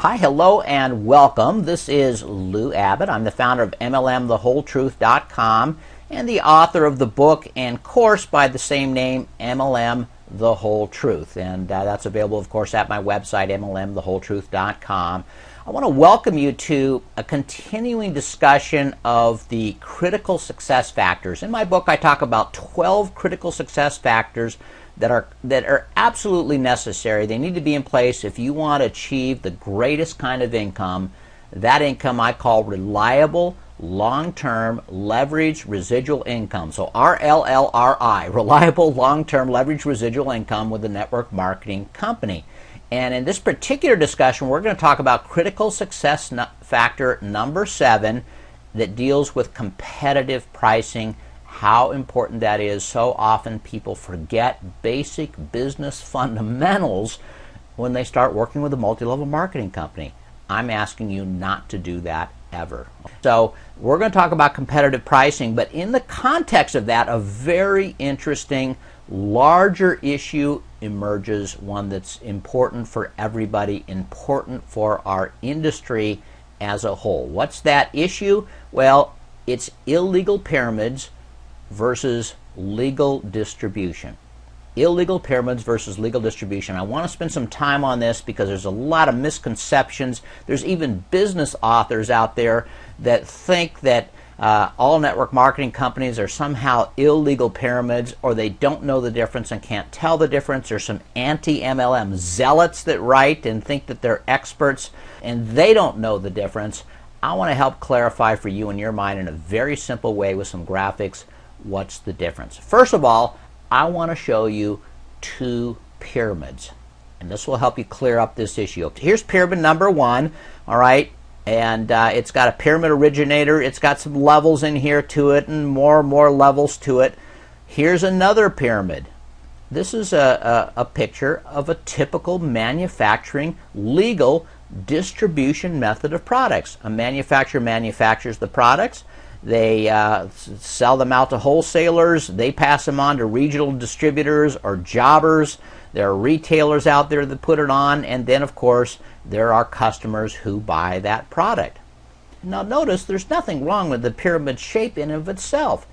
Hi, hello, and welcome. This is Lou Abbott. I'm the founder of MLMTheWholeTruth.com and the author of the book and course by the same name, MLM The Whole Truth. And that's available, of course, at my website, MLMTheWholeTruth.com. I want to welcome you to a continuing discussion of the critical success factors. In my book, I talk about 12 critical success factors that are absolutely necessary. They need to be in place if you want to achieve the greatest kind of income. That income I call reliable, long-term, leveraged residual income. So RLLRI, reliable, long-term, leveraged residual income with a network marketing company. And in this particular discussion, we're going to talk about critical success factor number 7 that deals with competitive pricing. How important that is. So often people forget basic business fundamentals when they start working with a multi-level marketing company. I'm asking you not to do that ever. So we're going to talk about competitive pricing, but in the context of that, a very interesting, larger issue emerges, one that's important for everybody, important for our industry as a whole. What's that issue? Well, it's illegal pyramids versus legal distribution. Illegal pyramids versus legal distribution. I want to spend some time on this because there's a lot of misconceptions. There's even business authors out there that think that all network marketing companies are somehow illegal pyramids, or they don't know the difference and can't tell the difference. There's some anti-MLM zealots that write and think that they're experts and they don't know the difference. I want to help clarify for you in your mind in a very simple way with some graphics what's the difference. First of all, I want to show you 2 pyramids, and this will help you clear up this issue. Here's pyramid number 1, all right, and it's got a pyramid originator. It's got some levels in here to it and more levels to it. Here's another pyramid. This is a picture of a typical manufacturing legal distribution method of products. A manufacturer manufactures the products. They sell them out to wholesalers. They pass them on to regional distributors or jobbers. There are retailers out there that put it on. And then, of course, there are customers who buy that product. Now, notice there's nothing wrong with the pyramid shape in and of itself.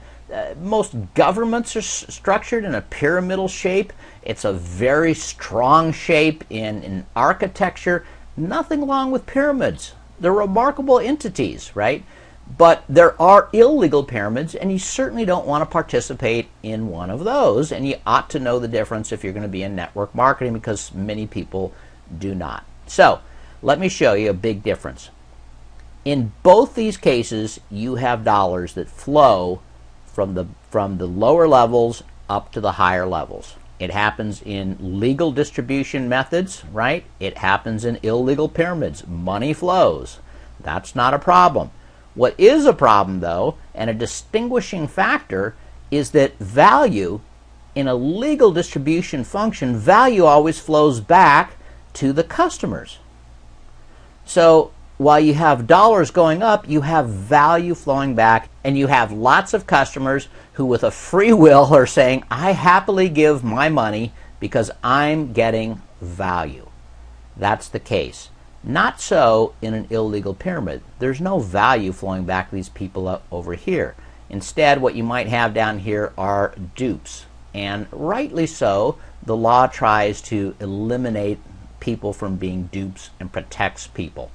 Most governments are structured in a pyramidal shape. It's a very strong shape in architecture. Nothing wrong with pyramids. They're remarkable entities, right? But there are illegal pyramids, and you certainly don't want to participate in one of those, and you ought to know the difference if you're going to be in network marketing, because many people do not. So let me show you a big difference. In both these cases, you have dollars that flow from the lower levels up to the higher levels. It happens in legal distribution methods, right? It happens in illegal pyramids. Money flows. That's not a problem. What is a problem, though, and a distinguishing factor, is that value in a legal distribution function, value always flows back to the customers. So while you have dollars going up, you have value flowing back, and you have lots of customers who with a free will are saying, I happily give my money because I'm getting value. That's the case. Not so in an illegal pyramid. There's no value flowing back to these people over here. Instead, what you might have down here are dupes. And rightly so, the law tries to eliminate people from being dupes and protects people.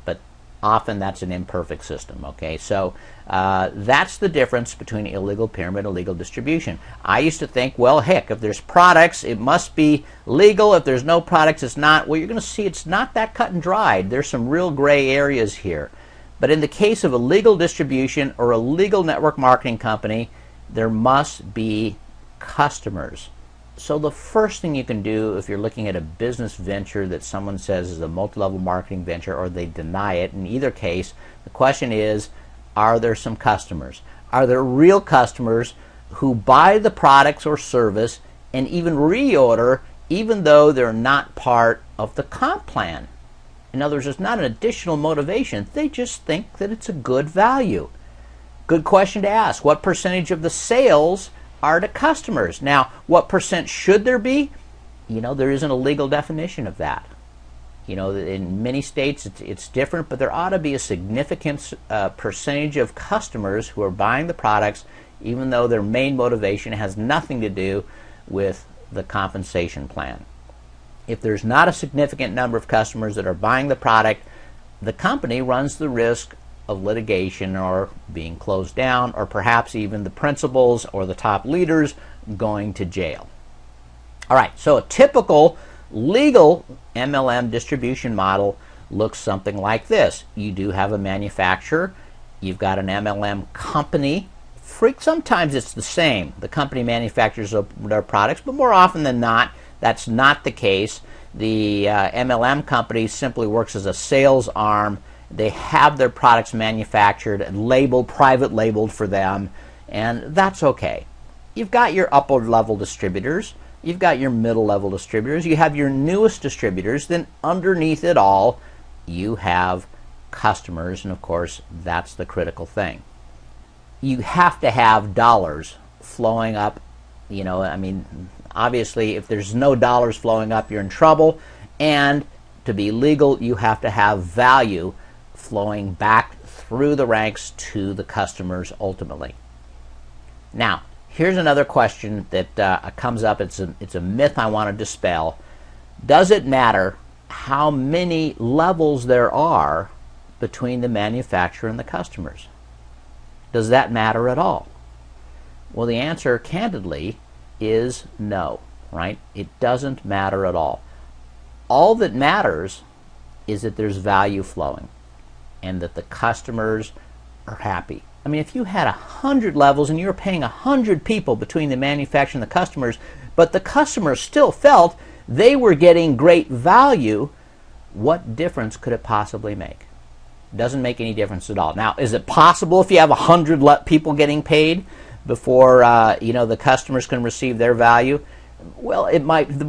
But often that's an imperfect system, okay? So that's the difference between illegal pyramid and legal distribution. I used to think, well, heck, if there's products, it must be legal. If there's no products, it's not. Well, you're going to see it's not that cut and dried. There's some real gray areas here. But in the case of a legal distribution or a legal network marketing company, there must be customers. So the first thing you can do if you're looking at a business venture that someone says is a multi-level marketing venture, or they deny it, in either case, the question is, are there some customers? Are there real customers who buy the products or service and even reorder even though they're not part of the comp plan? In other words, it's not an additional motivation. They just think that it's a good value. Good question to ask. What percentage of the sales are to customers? Now, what percent should there be? There isn't a legal definition of that. You know, in many states it's different, but there ought to be a significant percentage of customers who are buying the products even though their main motivation has nothing to do with the compensation plan. If there's not a significant number of customers that are buying the product, the company runs the risk of litigation or being closed down, or perhaps even the principals or the top leaders going to jail. All right, so a typical legal MLM distribution model looks something like this. You do have a manufacturer, you've got an MLM company. Sometimes it's the same. The company manufactures their products, but more often than not, that's not the case. The MLM company simply works as a sales arm. They have their products manufactured and labeled, private labeled for them, and that's okay. You've got your upper level distributors, you've got your middle level distributors, you have your newest distributors, then underneath it all, you have customers, and of course, that's the critical thing. You have to have dollars flowing up. You know, I mean, obviously, if there's no dollars flowing up, you're in trouble. And to be legal, you have to have value flowing back through the ranks to the customers ultimately. Now, here's another question that comes up. It's a myth I want to dispel. Does it matter how many levels there are between the manufacturer and the customers? Does that matter at all? Well, the answer, candidly, is no, right? It doesn't matter at all. All that matters is that there's value flowing and that the customers are happy. I mean, if you had 100 levels and you were paying 100 people between the manufacturer and the customers, but the customers still felt they were getting great value, what difference could it possibly make? Doesn't make any difference at all. Now, is it possible if you have 100 people getting paid before the customers can receive their value? Well, it might. The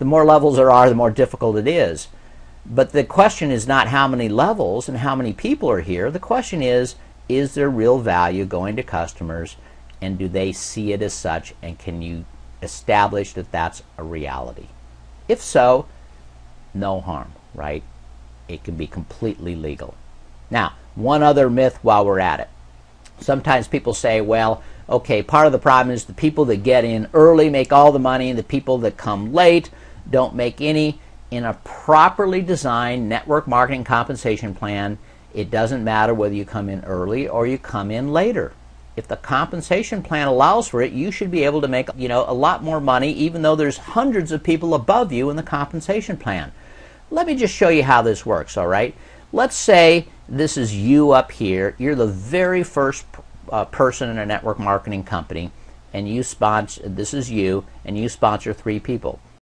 more levels there are, the more difficult it is. But the question is not how many levels and how many people are here. The question is there real value going to customers, and do they see it as such, and can you establish that that's a reality? If so, no harm, right? It can be completely legal. Now, one other myth while we're at it. Sometimes people say, well, okay, part of the problem is the people that get in early make all the money, and the people that come late don't make any. In a properly designed network marketing compensation plan, it doesn't matter whether you come in early or you come in later. If the compensation plan allows for it, you should be able to make a lot more money, even though there's hundreds of people above you in the compensation plan. Let me just show you how this works, all right? Let's say this is you up here. You're the very first person in a network marketing company, and you sponsor, this is you, and you sponsor 3 people.